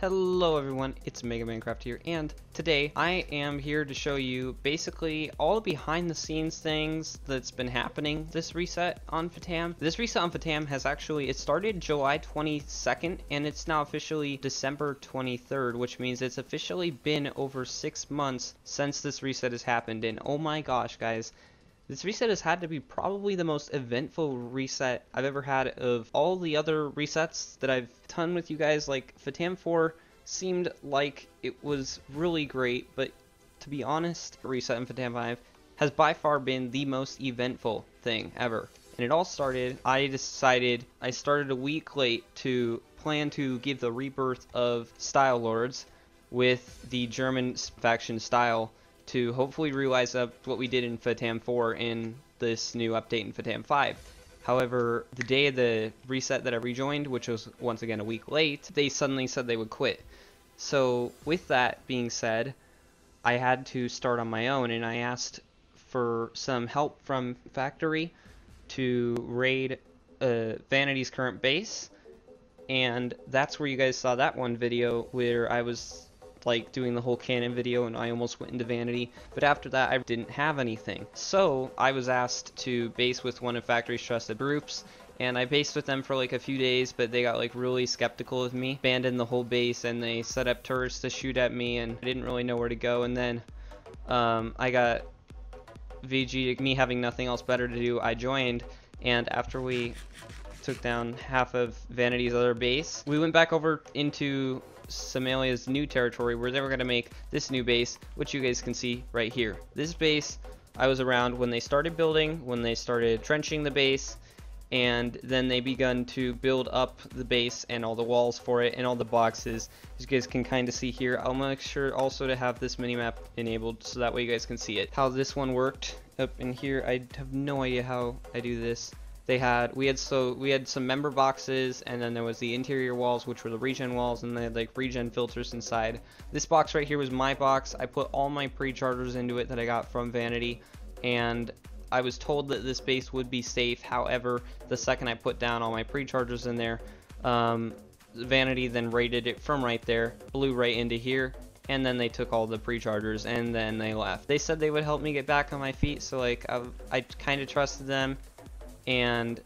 Hello everyone, it's Mega Minecraft here, and today I am here to show you basically all the behind the scenes things that's been happening this reset on FTAM. This reset on FTAM has actually, it started July 22nd and it's now officially December 23rd, which means it's officially been over 6 months since this reset has happened. And oh my gosh guys, this reset has had to be probably the most eventful reset I've ever had of all the other resets that I've done with you guys. Like, FTAM 4 seemed like it was really great, but to be honest, reset in FTAM 5 has by far been the most eventful thing ever. And it all started, I started a week late to plan to give the rebirth of Style Lords with the German faction Style, to hopefully realize what we did in FTAM 4 in this new update in FTAM 5. However, the day of the reset that I rejoined, which was once again a week late, they suddenly said they would quit. So with that being said, I had to start on my own, and I asked for some help from Factory to raid Vanity's current base, and that's where you guys saw that one video where I was like doing the whole cannon video and I almost went into Vanity, but after that I didn't have anything. So I was asked to base with one of Factory's trusted groups, and I based with them for like a few days, but they got like really skeptical of me, abandoned the whole base, and they set up turrets to shoot at me, and I didn't really know where to go. And then I got VG, me having nothing else better to do, I joined, and after we took down half of Vanity's other base, we went back over into Somalia's new territory where they were going to make this new base, which you guys can see right here. This base, I was around when they started building, when they started trenching the base, and then they begun to build up the base and all the walls for it and all the boxes. As you guys can kind of see here, I'll make sure also to have this minimap enabled so that way you guys can see it. How this one worked up in here, I have no idea how I do this. We had some member boxes, and then there was the interior walls, which were the regen walls, and they had like regen filters inside. This box right here was my box. I put all my pre-chargers into it that I got from Vanity, and I was told that this base would be safe. However, the second I put down all my pre-chargers in there, Vanity then raided it from right there, blew right into here, and then they took all the pre-chargers and then they left. They said they would help me get back on my feet, so like I kind of trusted them. And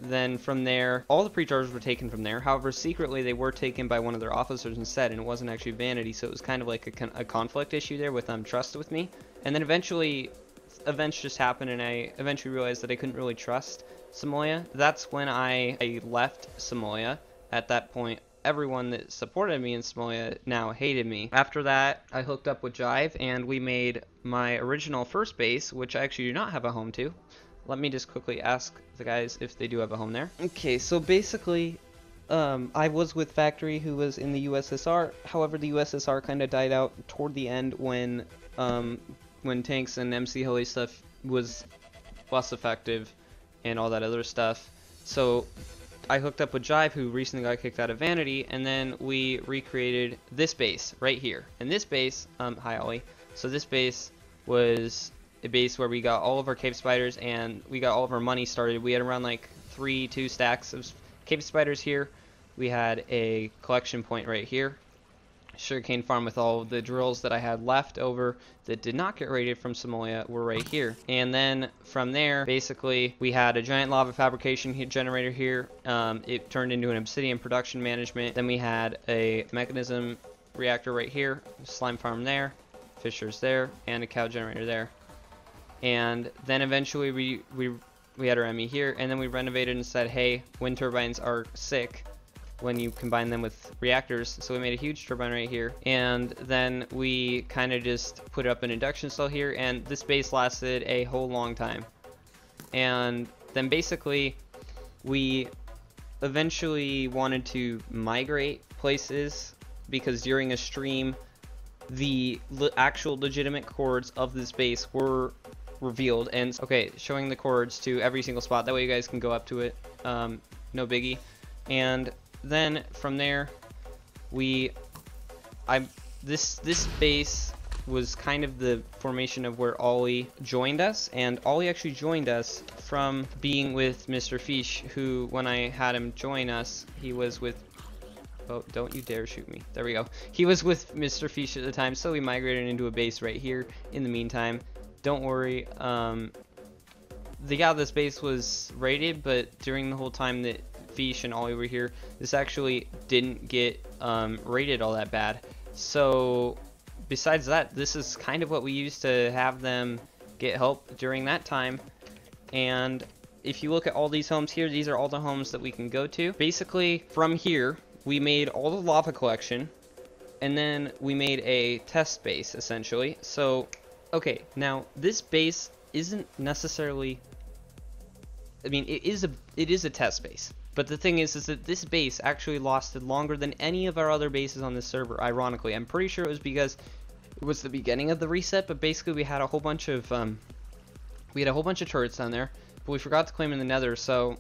then from there, all the pre-chargers were taken from there. However, secretly they were taken by one of their officers instead, and it wasn't actually Vanity, so it was kind of like a conflict issue there with trust with me. And then eventually, events just happened, and I eventually realized that I couldn't really trust Somalia. That's when I left Somalia. At that point, everyone that supported me in Somalia now hated me. After that, I hooked up with Jive, and we made my original first base, which I actually do not have a home to. Let me just quickly ask the guys if they do have a home there. Okay, so basically, I was with Factory, who was in the USSR. However, the USSR kind of died out toward the end when tanks and MC heli stuff was less effective and all that other stuff. So I hooked up with Jive, who recently got kicked out of Vanity, and then we recreated this base right here. And this base, hi Ollie. So this base was a base where we got all of our cave spiders and we got all of our money started. We had around like 2 stacks of cave spiders here. We had a collection point right here, sugarcane farm with all the drills that I had left over that did not get raided from Somalia were right here. And then from there, basically, we had a giant lava fabrication generator here. It turned into an obsidian production management. Then we had a mechanism reactor right here, slime farm there, fishers there, and a cow generator there. And then eventually we had our ME here, and then we renovated and said, hey, wind turbines are sick when you combine them with reactors, so we made a huge turbine right here. And then we kind of just put up an induction cell here, and this base lasted a whole long time. And then basically we eventually wanted to migrate places, because during a stream the actual legitimate chords of this base were revealed. And okay, showing the chords to every single spot, that way you guys can go up to it, no biggie. And then from there, this base was kind of the formation of where Ollie joined us, and Ollie actually joined us from being with Mr. Fish, who when I had him join us, he was with Oh, don't you dare shoot me. There we go. He was with Mr. Fish at the time, so we migrated into a base right here in the meantime. Don't worry. This base was raided, but during the whole time that Fish and Ollie were here, this actually didn't get raided all that bad. So besides that, this is kind of what we used to have them get help during that time. And if you look at all these homes here, these are all the homes that we can go to. Basically, from here, we made all the lava collection, and then we made a test base, essentially. So, okay, now this base isn't necessarily, I mean, it is a test base. But the thing is that this base actually lasted longer than any of our other bases on this server, ironically. I'm pretty sure it was because it was the beginning of the reset, but basically we had a whole bunch of, turrets down there, but we forgot to claim in the nether, so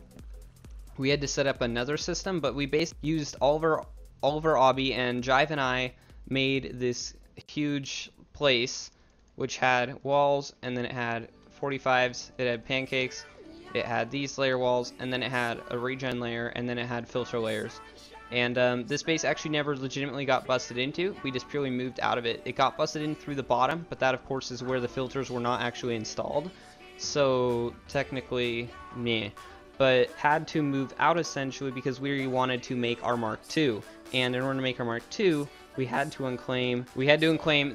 we had to set up another system. But we basically used all of our obby, and Jive and I made this huge place which had walls, and then it had 45s, it had pancakes, it had these layer walls, and then it had a regen layer, and then it had filter layers. And this base actually never legitimately got busted into. We just purely moved out of it. It got busted in through the bottom, but that of course is where the filters were not actually installed. So technically, meh. But had to move out essentially because we wanted to make our Mark II. And in order to make our Mark II, we had to unclaim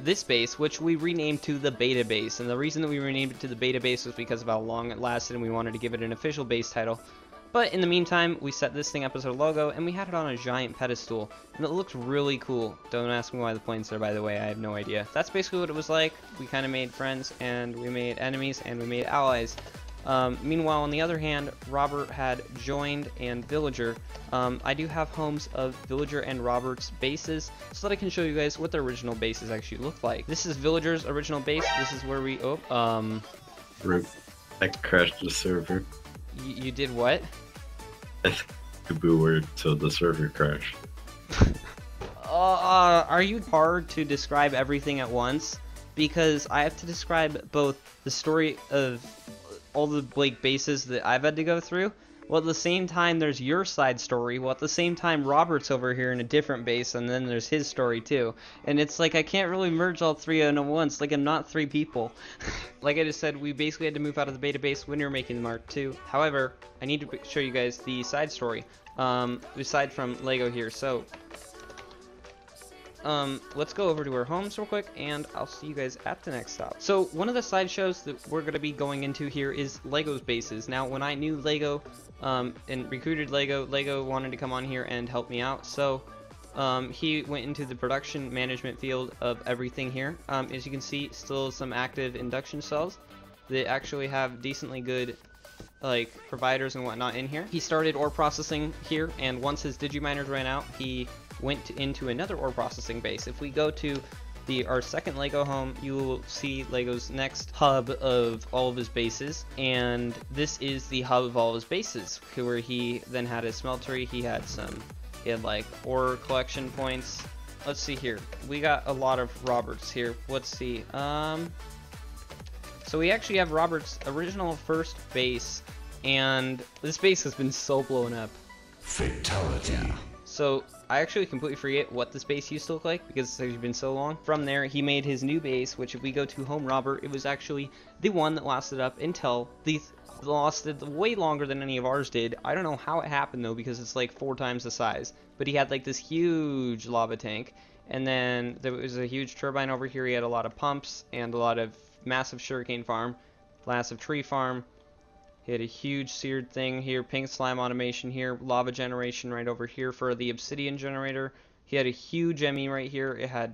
this base, which we renamed to the Beta Base. And the reason that we renamed it to the Beta Base was because of how long it lasted, and we wanted to give it an official base title. But in the meantime, we set this thing up as our logo, and we had it on a giant pedestal, and it looked really cool. Don't ask me why the plane's there, by the way, I have no idea. That's basically what it was like. We kind of made friends, and we made enemies, and we made allies. Meanwhile, on the other hand, Robert had joined, and Villager. I do have homes of Villager and Robert's bases, so that I can show you guys what their original bases actually look like. This is Villager's original base. This is where we, Rip. I crashed the server. You did what? I think the boo word, so the server crashed. Are you hard to describe everything at once? Because I have to describe both the story of all the bases that I've had to go through, while at the same time there's your side story, while at the same time Robert's over here in a different base, and then there's his story too. And it's like I can't really merge all three in at once, like I'm not three people. Like I just said, we basically had to move out of the beta base when we were making the Mark II. However, I need to show you guys the side story, aside from Lego here. So let's go over to our homes real quick, and I'll see you guys at the next stop. So one of the side shows that we're going to be going into here is Lego's bases. Now, when I knew Lego and recruited Lego wanted to come on here and help me out. So he went into the production management field of everything here. As you can see, still some active induction cells that actually have decently good providers and whatnot in here. He started ore processing here, and once his digiminers ran out, he went into another ore processing base. If we go to our second Lego home, you will see Lego's next hub of all of his bases, and this is the hub of all of his bases, where he then had his smeltery. He had ore collection points. Let's see here. We got a lot of Roberts here. Let's see. So we actually have Robert's original first base, and this base has been so blown up. Fatality. Yeah. So I actually completely forget what this base used to look like because it's actually been so long. From there, he made his new base, which if we go to Home Robert, it was actually the one that lasted up until lasted way longer than any of ours did. I don't know how it happened though, because it's like 4 times the size. But he had this huge lava tank, and then there was a huge turbine over here. He had a lot of pumps and a lot of massive sugarcane farm, massive tree farm. He had a huge seared thing here, pink slime automation here, lava generation right over here for the obsidian generator. He had a huge ME right here. It had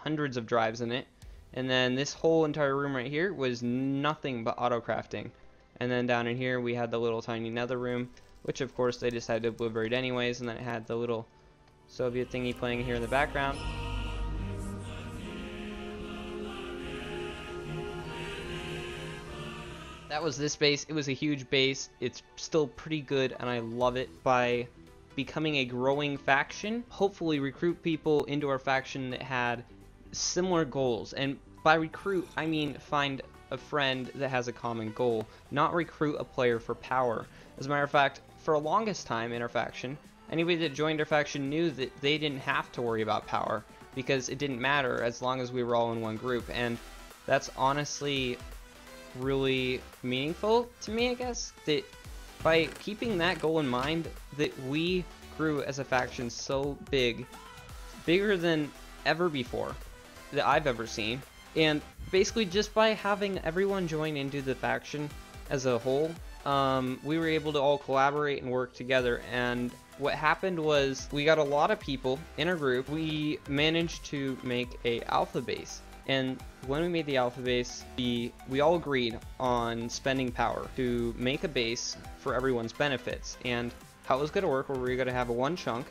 hundreds of drives in it. And then this whole entire room right here was nothing but auto crafting. And then down in here we had the little tiny nether room, which of course they decided to obliterate anyways. And then it had the little Soviet thingy playing here in the background. That was this base. It was a huge base. It's still pretty good, and I love it. By becoming a growing faction, hopefully recruit people into our faction that had similar goals. And by recruit, I mean find a friend that has a common goal, not recruit a player for power. As a matter of fact, for the longest time in our faction, Anybody that joined our faction knew that they didn't have to worry about power, because it didn't matter as long as we were all in one group. And that's honestly really meaningful to me, I guess, that by keeping that goal in mind, that we grew as a faction so big, bigger than ever before that I've ever seen. And basically just by having everyone join into the faction as a whole, we were able to all collaborate and work together. And what happened was we got a lot of people in our group. We managed to make a alpha base. And when we made the alpha base, we all agreed on spending power to make a base for everyone's benefits. And how it was going to work, where we were going to have a one chunk,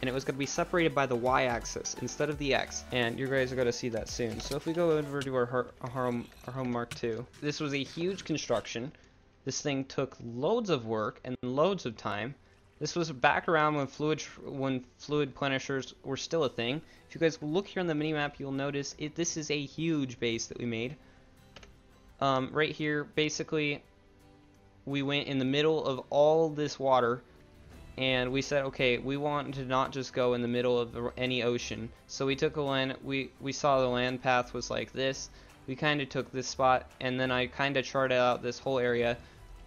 and it was going to be separated by the y-axis instead of the x. And you guys are going to see that soon. So if we go over to our home Mark II, this was a huge construction. This thing took loads of work and loads of time. This was back around when fluid plenishers were still a thing. If you guys look here on the minimap, you'll notice this is a huge base that we made. Right here, basically, we went in the middle of all this water, and we said, okay, we want to not just go in the middle of any ocean. So we took a land. We saw the land path was like this. We kind of took this spot, and then I kind of charted out this whole area.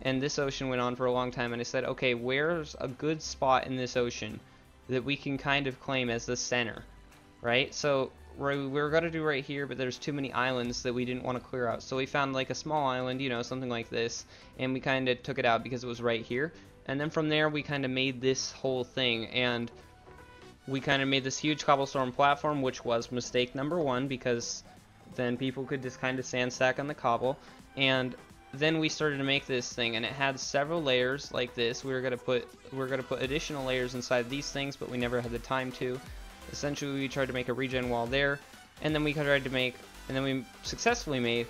And this ocean went on for a long time, and I said, okay, where's a good spot in this ocean that we can kind of claim as the center, right? So we were going to do right here, but there's too many islands that we didn't want to clear out. So we found like a small island, you know, something like this, and we kind of took it out because it was right here. And then from there, we kind of made this whole thing, and we kind of made this huge cobblestone platform, which was mistake number one, because then people could just kind of sand stack on the cobble. And then we started to make this thing, and it had several layers like this. We were gonna put additional layers inside these things, but we never had the time to. Essentially, we tried to make a regen wall there, and then we tried to make, and then we successfully made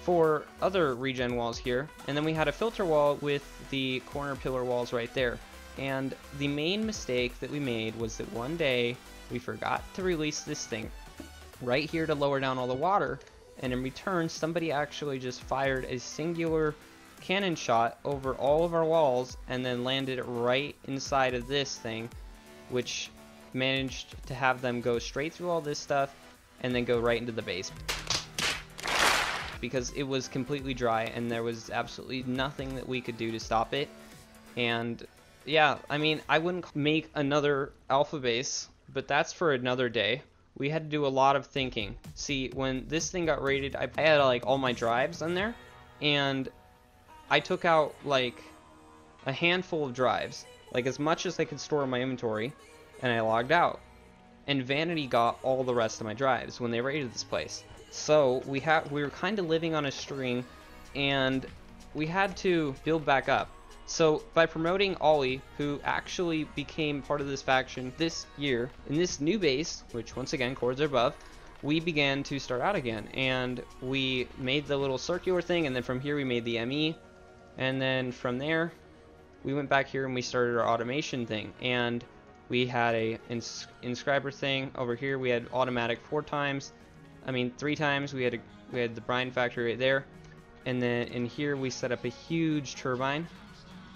4 other regen walls here, and then we had a filter wall with the corner pillar walls right there. And the main mistake that we made was that one day we forgot to release this thing right here to lower down all the water. And in return, somebody actually just fired a singular cannon shot over all of our walls and then landed right inside of this thing, which managed to have them go straight through all this stuff and then go right into the base, because it was completely dry and there was absolutely nothing that we could do to stop it. And yeah, I mean, I wouldn't make another alpha base, but that's for another day. We had to do a lot of thinking. See, when this thing got raided, I had like all my drives in there, and I took out like a handful of drives, like as much as I could store in my inventory, and I logged out. And Vanity got all the rest of my drives when they raided this place. So we were kind of living on a string, and we had to build back up. So by promoting Ollie, who actually became part of this faction this year, in this new base, which once again, chords are above, we began to start out again. And we made the little circular thing, and then from here we made the ME. And then from there, we went back here and we started our automation thing. And we had a inscriber thing. Over here we had automatic 3 times. We had the brine factory right there. And then in here we set up a huge turbine.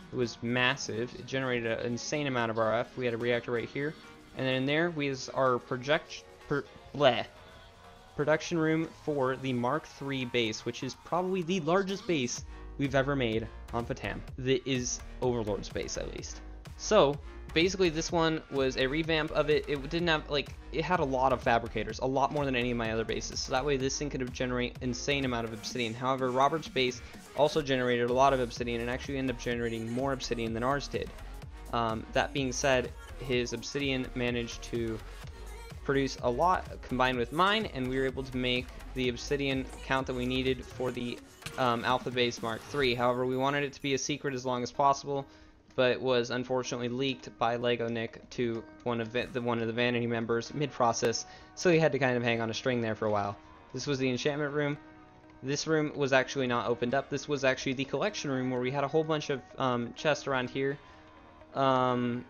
It was massive. It generated an insane amount of RF. We had a reactor right here. And then in there was our production room for the Mark III base, which is probably the largest base we've ever made on FTAM. That is Overlord's base, at least. So basically this one was a revamp of it. It didn't have, like, it had a lot of fabricators, a lot more than any of my other bases. So that way this thing could generate insane amount of obsidian. However, Robert's base also generated a lot of obsidian and actually ended up generating more obsidian than ours did. That being said, his obsidian managed to produce a lot combined with mine, and we were able to make the obsidian count that we needed for the Alpha Base Mark III. However, we wanted it to be a secret as long as possible, but it was unfortunately leaked by Lego Nick to one of the Vanity members mid-process, so he had to kind of hang on a string there for a while. This was the enchantment room. This room was actually not opened up. This was actually the collection room, where we had a whole bunch of chests around here. And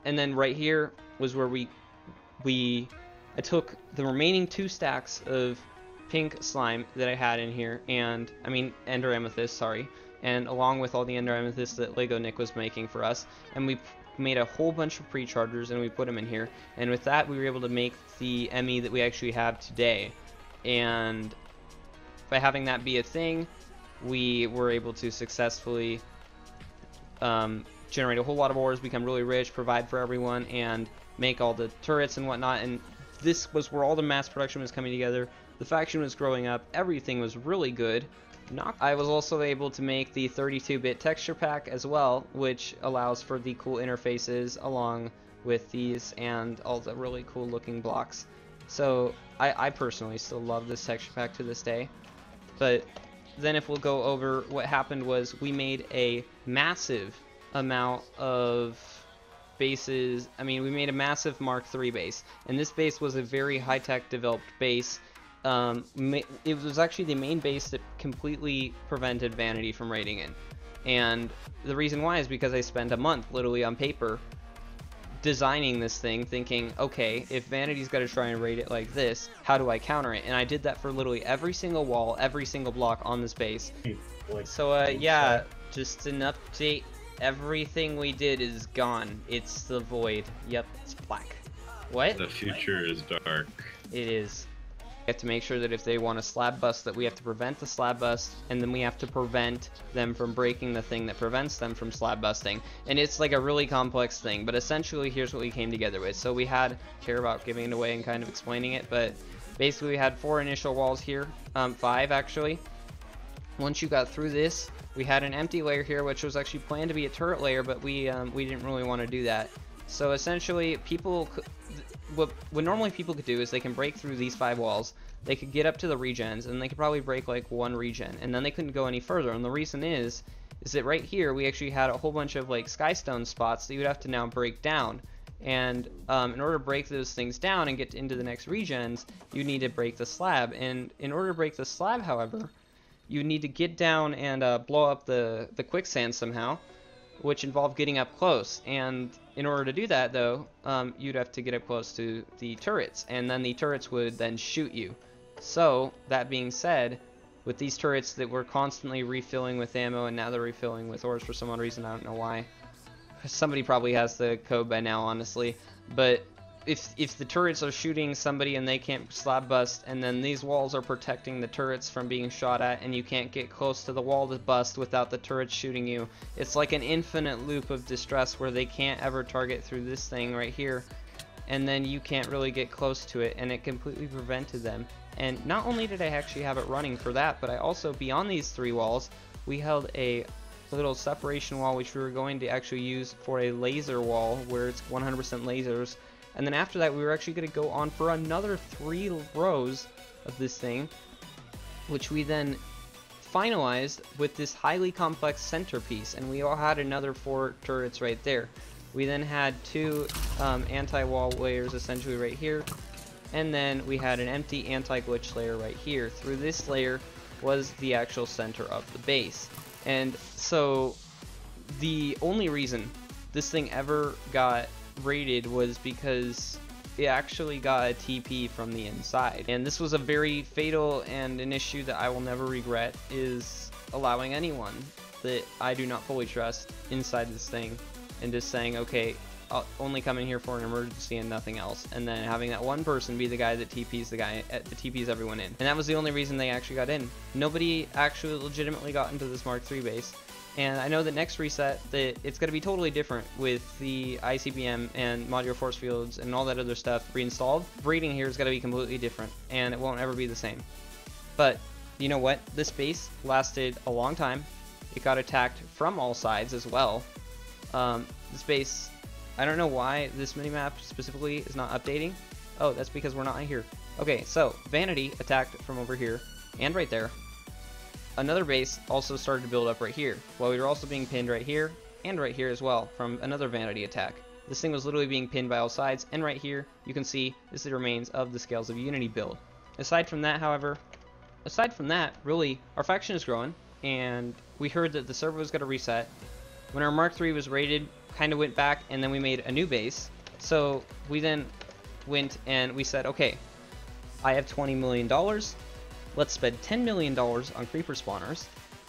then right here was where I took the remaining 2 stacks of pink slime that I had in here, and ender amethyst, sorry, and along with all the ender amethyst that Lego Nick was making for us, and we made a whole bunch of pre-chargers and we put them in here, and with that we were able to make the ME that we actually have today. And by having that be a thing, we were able to successfully generate a whole lot of ores, become really rich, provide for everyone, and make all the turrets and whatnot. And this was where all the mass production was coming together. The faction was growing up. Everything was really good. I was also able to make the 32-bit texture pack as well, which allows for the cool interfaces along with these and all the really cool looking blocks. So I personally still love this texture pack to this day. But then if we'll go over what happened was we made a massive amount of bases. I mean, we made a massive Mark III base, and this base was a very high-tech developed base. It was actually the main base that completely prevented Vanity from raiding in. And the reason why is because I spent a month literally on paper designing this thing, thinking, okay, if Vanity's got to try and raid it like this, how do I counter it? And I did that for literally every single wall, every single block on this base. So yeah, just an update. Everything we did is gone. It's the void. Yep, it's black. What? The future is dark. It is. We have to make sure that if they want to slab bust, that we have to prevent the slab bust, and then we have to prevent them from breaking the thing that prevents them from slab busting. And it's like a really complex thing, but essentially here's what we came together with. So we had, care about giving it away and kind of explaining it, but basically we had 4 initial walls here, 5 actually. Once you got through this, we had an empty layer here, which was actually planned to be a turret layer, but we didn't really want to do that. So essentially, what normally people could do is they can break through these 5 walls, they could get up to the regens, and they could probably break like 1 regen, and then they couldn't go any further. And the reason is that right here we actually had a whole bunch of like skystone spots that you would have to now break down. And in order to break those things down and get into the next regens, you need to break the slab. And in order to break the slab, however, you need to get down and blow up the quicksand somehow, which involved getting up close. And in order to do that, though, you'd have to get up close to the turrets, and then the turrets would then shoot you. So, that being said, with these turrets that were constantly refilling with ammo, and now they're refilling with ores for some odd reason, I don't know why. Somebody probably has the code by now, honestly. But if the turrets are shooting somebody and they can't slab bust, and then these walls are protecting the turrets from being shot at, and you can't get close to the wall to bust without the turrets shooting you, it's like an infinite loop of distress where they can't ever target through this thing right here, and then you can't really get close to it, and it completely prevented them. And not only did I actually have it running for that, but I also, beyond these 3 walls, we held a little separation wall which we were going to actually use for a laser wall where it's 100% lasers. And then after that, we were actually going to go on for another 3 rows of this thing, which we then finalized with this highly complex centerpiece. And we all had another 4 turrets right there. We then had 2 anti-wall layers essentially right here. And then we had an empty anti-glitch layer right here. Through this layer was the actual center of the base. And so the only reason this thing ever got raided was because it actually got a TP from the inside. And this was a very fatal and an issue that I will never regret, is allowing anyone that I do not fully trust inside this thing and just saying, okay, I'll only come in here for an emergency and nothing else, and then having that one person be the guy that TPs everyone in. And that was the only reason they actually got in. Nobody actually legitimately got into this Mark III base. And I know that next reset, that it's going to be totally different with the ICBM and modular force fields and all that other stuff reinstalled. Breeding here is going to be completely different, and it won't ever be the same. But you know what? This base lasted a long time. It got attacked from all sides as well. This base, I don't know why this minimap specifically is not updating. Oh, that's because we're not here. Okay, so Vanity attacked from over here and right there. Another base also started to build up right here, while we were also being pinned right here and right here as well from another Vanity attack. This thing was literally being pinned by all sides, and right here you can see this is the remains of the Scales of Unity build. Aside from that, however, really, our faction is growing, and we heard that the server was going to reset. When our Mark III was raided, kind of went back, and then we made a new base. So we then went and we said, okay, I have $20 million. Let's spend $10 million on creeper spawners,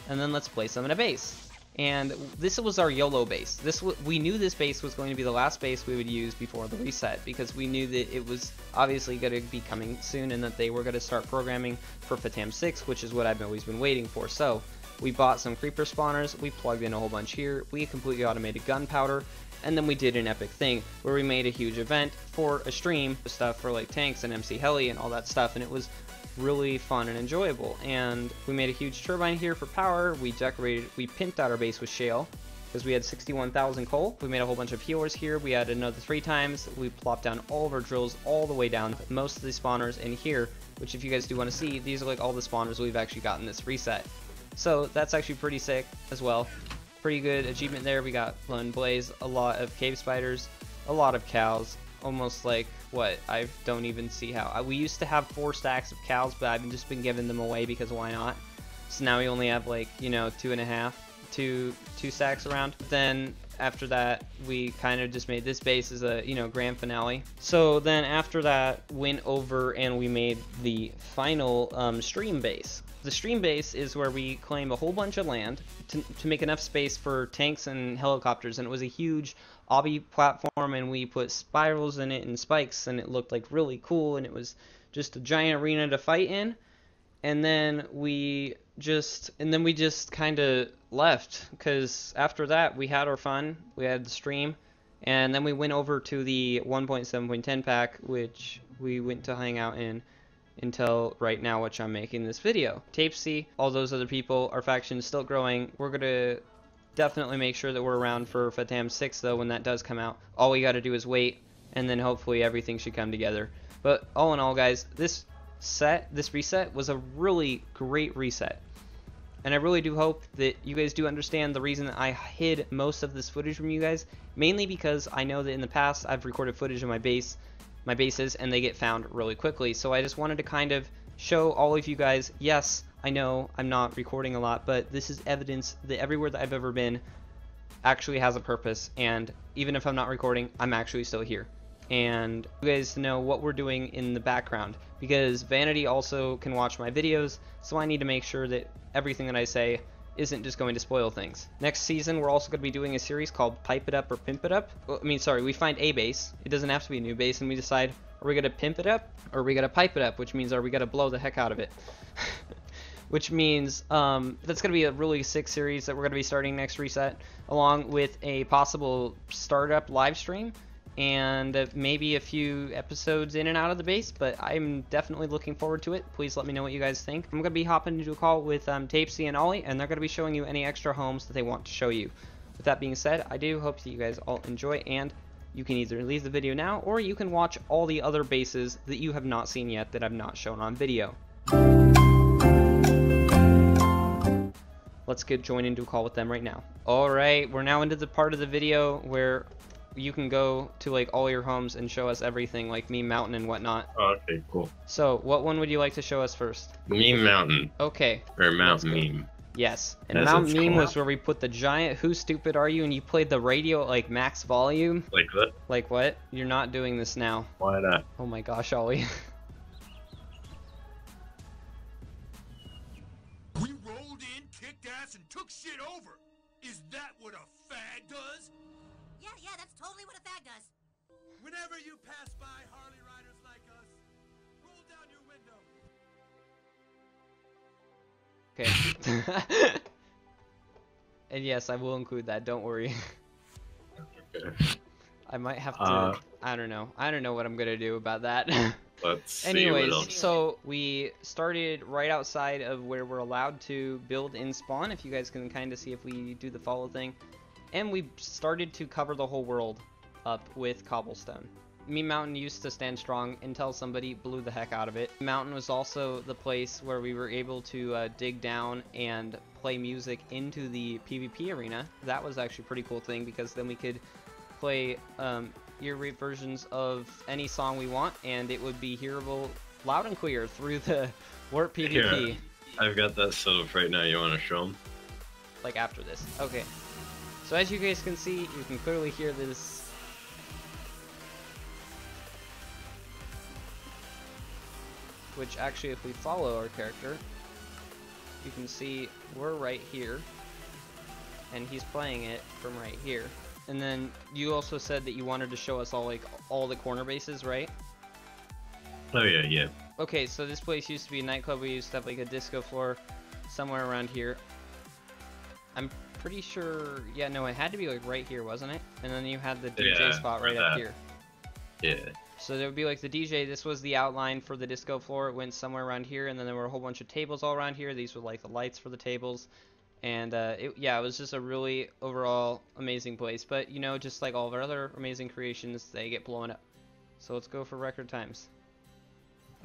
and then let's place them in a base. And this was our YOLO base. We knew this base was going to be the last base we would use before the reset, because we knew that it was obviously going to be coming soon and that they were going to start programming for FTAM 6, which is what I've always been waiting for. So we bought some creeper spawners, we plugged in a whole bunch here, we completely automated gunpowder, and then we did an epic thing where we made a huge event for a stream, stuff for like tanks and MC Heli and all that stuff, and it was really fun and enjoyable. And we made a huge turbine here for power. We pimped out our base with shale because we had 61,000 coal. We made a whole bunch of healers here. We had another 3 times. We plopped down all of our drills all the way down. Most of the spawners in here, which if you guys do want to see, these are like all the spawners we've actually gotten this reset. So that's actually pretty sick as well. Pretty good achievement there. We got Lone Blaze, a lot of cave spiders, a lot of cows. Almost like, what, I don't even see how. We used to have 4 stacks of cows, but I've just been giving them away because why not? So now we only have like, you know, 2 stacks around. Then after that, we kind of just made this base as a, you know, grand finale. So then after that, went over and we made the final stream base. The stream base is where we claim a whole bunch of land to make enough space for tanks and helicopters, and it was a huge obby platform, and we put spirals in it and spikes, and it looked like really cool, and it was just a giant arena to fight in. And then we just kind of left, because after that we had our fun, we had the stream, and then we went over to the 1.7.10 pack, which we went to hang out in until right now, which I'm making this video. Tapesy, all those other people, our faction is still growing. We're gonna definitely make sure that we're around for FTAM 6 though when that does come out. All we gotta do is wait, and then hopefully everything should come together. But all in all, guys, this reset was a really great reset. And I really do hope that you guys do understand the reason that I hid most of this footage from you guys, mainly because I know that in the past I've recorded footage of my bases, and they get found really quickly. So I just wanted to kind of show all of you guys, yes, I know I'm not recording a lot, but this is evidence that everywhere that I've ever been actually has a purpose, and even if I'm not recording, I'm actually still here. And you guys know what we're doing in the background, because Vanity also can watch my videos, so I need to make sure that everything that I say isn't just going to spoil things. Next season, we're also going to be doing a series called Pipe It Up or Pimp It Up. Well, I mean, sorry, we find a base. It doesn't have to be a new base, and we decide, are we going to pimp it up, or are we going to pipe it up, which means are we going to blow the heck out of it? Which means that's going to be a really sick series that we're going to be starting next reset, along with a possible startup live stream, and maybe a few episodes in and out of the base, but I'm definitely looking forward to it. Please let me know what you guys think. I'm going to be hopping into a call with Tapesy and Ollie, and they're going to be showing you any extra homes that they want to show you. With that being said, I do hope that you guys all enjoy, and you can either leave the video now, or you can watch all the other bases that you have not seen yet that I've not shown on video. Let's join into a call with them right now. Alright, we're now into the part of the video where you can go to like all your homes and show us everything, like Meme Mountain and whatnot. Okay, cool. So, what one would you like to show us first? Meme Mountain. Okay. Or Mount Meme. Yes. And As Mount it's Meme called. was where we put the giant Who Stupid Are You, and you played the radio at like max volume. Like that? Like what? You're not doing this now. Why not? Oh my gosh, Ollie. We rolled in, kicked ass, and took shit over. Is that what a fag does? Yeah, that's totally what a fag does. Whenever you pass by Harley riders like us, roll down your window. Okay. And yes, I will include that, don't worry. Okay. I might have to, I don't know what I'm gonna do about that. Let's see Anyways, what else. so we started right outside of where we're allowed to build in spawn, if you guys can kind of see if we do the follow thing. And we started to cover the whole world up with cobblestone. Meme Mountain used to stand strong until somebody blew the heck out of it. Mountain was also the place where we were able to dig down and play music into the PvP arena. That was actually a pretty cool thing, because then we could play ear rape versions of any song we want, and it would be hearable loud and clear through the Warp PvP. Here, I've got that set up right now. You want to show them? Like after this. Okay. So as you guys can see, you can clearly hear this. Which actually, if we follow our character, you can see we're right here. and he's playing it from right here. And then you also said that you wanted to show us all the corner bases, right? Oh yeah, yeah. Okay, so this place used to be a nightclub. We used to have like a disco floor somewhere around here. I'm pretty sure, yeah, no, it had to be like right here, wasn't it? And then you had the DJ spot right up here. Yeah. So there would be like the DJ, this was the outline for the disco floor. It went somewhere around here, and then there were a whole bunch of tables all around here. These were like the lights for the tables. And it was just a really overall amazing place. But you know, just like all of our other amazing creations, they get blown up. So let's go for record times.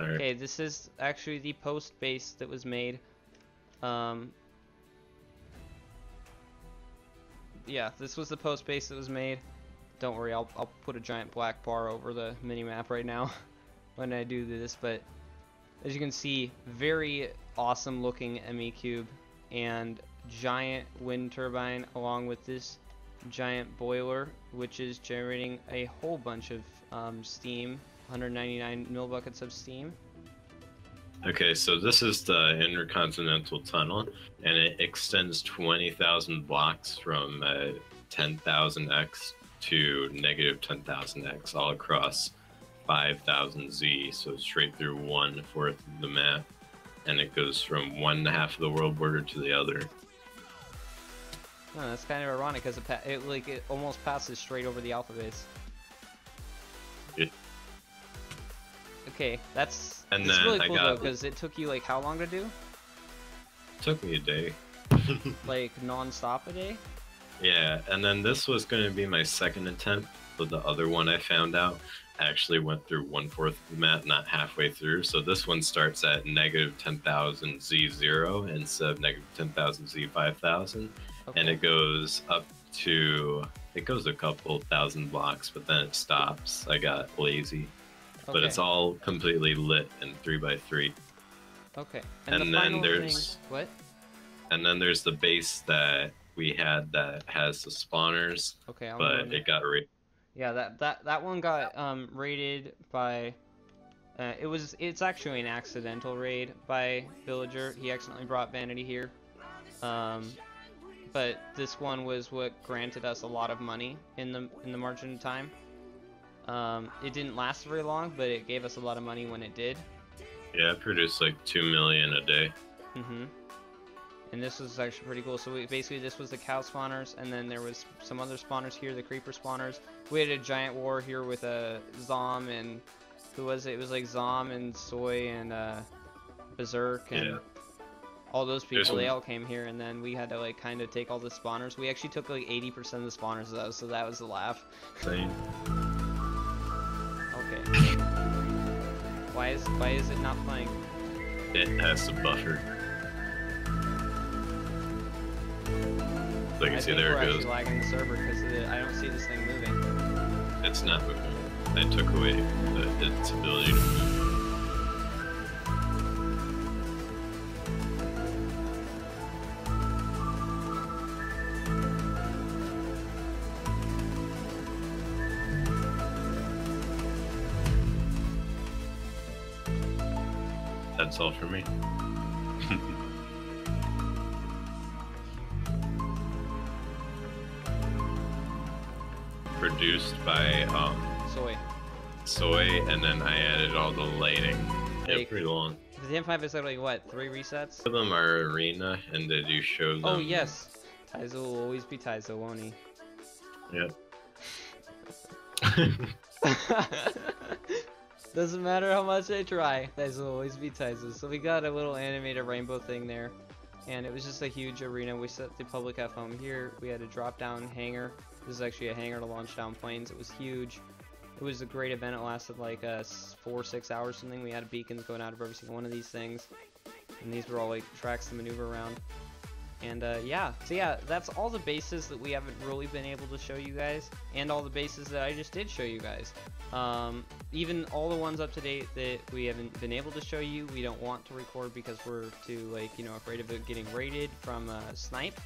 All right. Okay, this is actually the post base that was made. Yeah, this was the post base that was made. Don't worry, I'll put a giant black bar over the mini map right now when I do this. But as you can see, very awesome looking ME cube and giant wind turbine along with this giant boiler, which is generating a whole bunch of steam, 199 millibuckets of steam. Okay, so this is the intercontinental tunnel, and it extends 20,000 blocks from 10,000x to negative 10,000x all across 5,000 Z, so straight through 1/4 of the map, and it goes from one half of the world border to the other. Oh, that's kind of ironic because it almost passes straight over the alpha base. Yeah. Okay, that's And this is then really I cool got- though, because it took you like how long to do? Took me a day. Like non-stop a day? Yeah, and then this was going to be my second attempt, but the other one I found out actually went through 1/4 of the map, not halfway through. So this one starts at negative 10,000 Z0 instead of negative 10,000 Z5000, Okay. and it goes up to, it goes a couple thousand blocks, but then it stops. I got lazy, but Okay. it's all completely lit in 3x3. Okay. and the then final there's- thing, what? And then there's the base that we had that has the spawners, Okay, I'm but going it got yeah, that one got raided by it's actually an accidental raid by Villager. He accidentally brought Vanity here. But this one was what granted us a lot of money in the margin of time. It didn't last very long, but it gave us a lot of money when it did. Yeah, it produced like 2 million a day. Mm-hmm. And this was actually pretty cool. So basically this was the cow spawners, and then there was some other spawners here, the creeper spawners. We had a giant war here with Zom and who was it? It was like Zom and Soy and Berserk and Yeah. all those people. There's They one- all came here, and then we had to like kind of take all the spawners. We actually took like 80% of the spawners though, so that was a laugh. Thing. Okay. Why is it not playing? It has the buffer. Like I you see, think there we're it goes. actually lagging the server because I don't see this thing moving. It's not moving. I took away its ability to move. That's all for me. Produced by Soy. Soy, and then I added all the lighting. Yeah, Like- pretty long. The M5 is like what, 3 resets? Some of them are arena, and they do show them. Oh yes, Taizo will always be Taizo, won't he? Yeah. Doesn't matter how much I try, Taizo will always be Taizo. So we got a little animated rainbow thing there, and it was just a huge arena. We set the public F home here. We had a drop down hangar. This is actually a hangar to launch down planes. It was huge. It was a great event. It lasted like 4 or 6 hours something. We had beacons going out of every single one of these things, and these were all like tracks to maneuver around. And yeah, so yeah, that's all the bases that we haven't really been able to show you guys, and all the bases that I just did show you guys. Even all the ones up to date that we haven't been able to show you, we don't want to record because we're too, like, you know, afraid of it getting raided from snipe.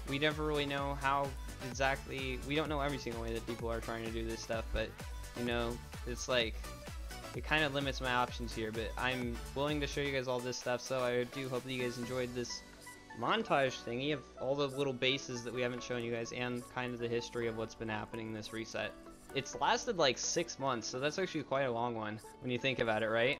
We never really know how exactly, we don't know every single way that people are trying to do this stuff, but you know, it's like, it kind of limits my options here, but I'm willing to show you guys all this stuff, so I do hope that you guys enjoyed this montage thingy of all the little bases that we haven't shown you guys and kind of the history of what's been happening this reset. It's lasted like 6 months, so that's actually quite a long one when you think about it, right?